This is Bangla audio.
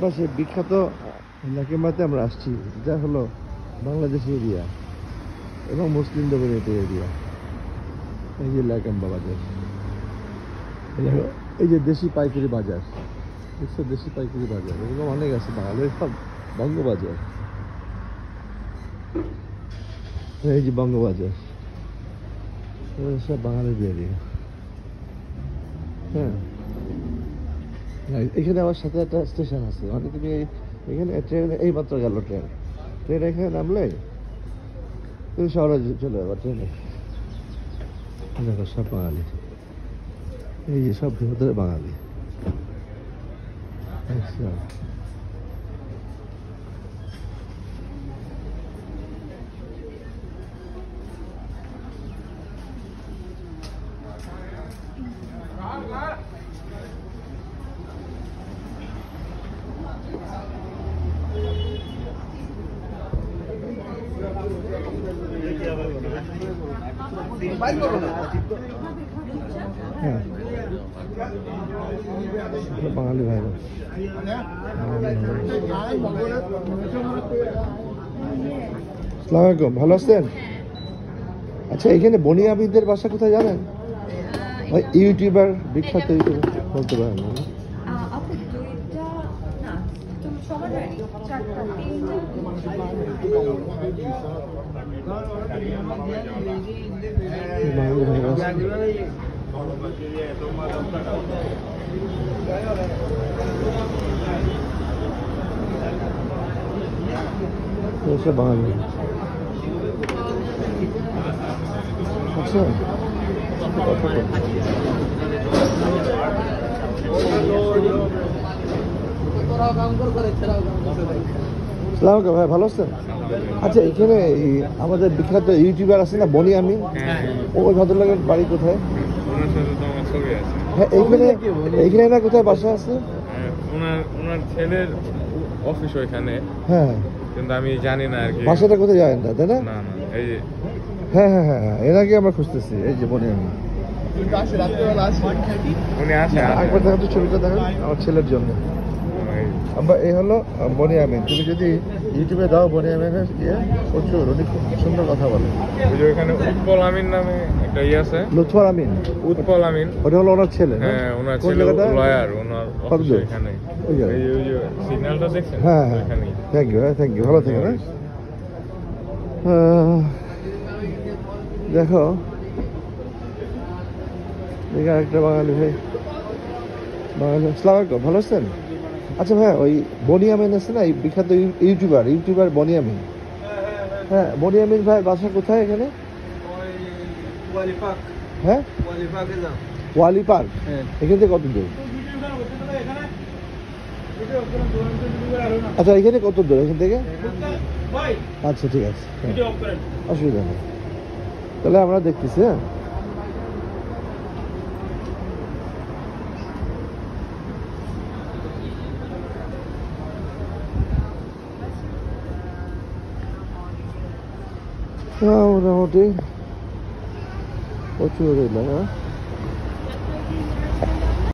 আশেপাশে বিখ্যাত লাকেমাতে আমরা আসছি, যা হলো বাংলাদেশি এরিয়া এবং মুসলিম ডমিনেটেড এরিয়া। এই যে লাকেম্বা বাজার, এই যে দেশি পাইকারি বাজার, দেখছো? দেশি পাইকারি বাজার এরকম অনেক আছে বাঙালির, সব বঙ্গবাজার। এই যে বঙ্গবাজার, সব বাঙালির এরিয়া। হ্যাঁ, এখানে আমার সাথে একটা স্টেশন আছে, মানে তুমি এখানে ট্রেন এই মাত্র গেল, ট্রেন এখানে নামলে তুমি শহরে চলে যাবো ট্রেনে। দেখো সব বাঙালি, এই যে সব ভিতরে বাঙালি। আচ্ছা, হ্যাঁ বাঙালি ভাইরা। আসসালামু আলাইকুম, ভালো আছেন? আচ্ছা, এখানে বনিয়াবিদের বাসা কোথায় জানেন? ওই ইউটিউবার, বিখ্যাত ইউটিউবার বলতে পারেন না? বাঙালি ভাইরা বাঙালি। আচ্ছা, ভাই ভালো আছেন? আচ্ছা, এখানে আমাদের বিখ্যাত ইউটিউবার আছে না, বনি আমিন, ওই ভদ্রলোকের বাড়ি কোথায়? হ্যাঁ, এইখানে না কোথায় বাসা আছে? ওনার ছেলের অফিস ওইখানে। হ্যাঁ, কিন্তু আমি জানি না আর কি বাসাটা কোথায় জানেন না, তাই না? না না, এই যে হ্যাঁ হ্যাঁ হ্যাঁ, এনাকে আমরা খুঁজতেছি। এই যে বনি আমিন, উনি আসে। একবার দেখেন তো ছবিটা, দেখেন আমার ছেলের জন্য। এই হলো বনি আমিন। তুমি যদি ইউটিউবে দাও বনি আমিনের ইয়ে, প্রচুর, উনি খুব সুন্দর কথা বলে। ওই যে ওখানে উৎপল আমিন নামে একটা ইয়ে আছে। লুৎফর আমিন, উৎপল আমিন, ওটা হলো ওনার ছেলে। হ্যাঁ, ওনার কোন ছেলে জায়গাটা? লয়ার, ওনার অফিস এখানে। ওই জায়গায়। ওই যে সিগন্যালটা দেখছেন? হ্যাঁ হ্যাঁ, ওখানেই। থ্যাংক ইউ, থ্যাংক ইউ, ভালো থেকো। দেখো, দেখে আরেকটা বাঙালি ভাই, বাঙালি। আসসালামু আলাইকুম, ভালো আছেন? আচ্ছা ভাই, ওই বনি আমিন আছে না, এই বিখ্যাত ইউটিউবার বনি আমিন। হ্যাঁ, বনি আমিন ভাই বাসা কোথায় এখানে? হ্যাঁ, ওয়ালি পার্ক। এখান থেকে কত দূর? আচ্ছা, এখানে কত দূর এখান থেকে? আচ্ছা, ঠিক আছে, অসুবিধা নেই, তাহলে আমরা দেখতেছি। হ্যাঁ, মোটামুটি প্রচুর এলাকা।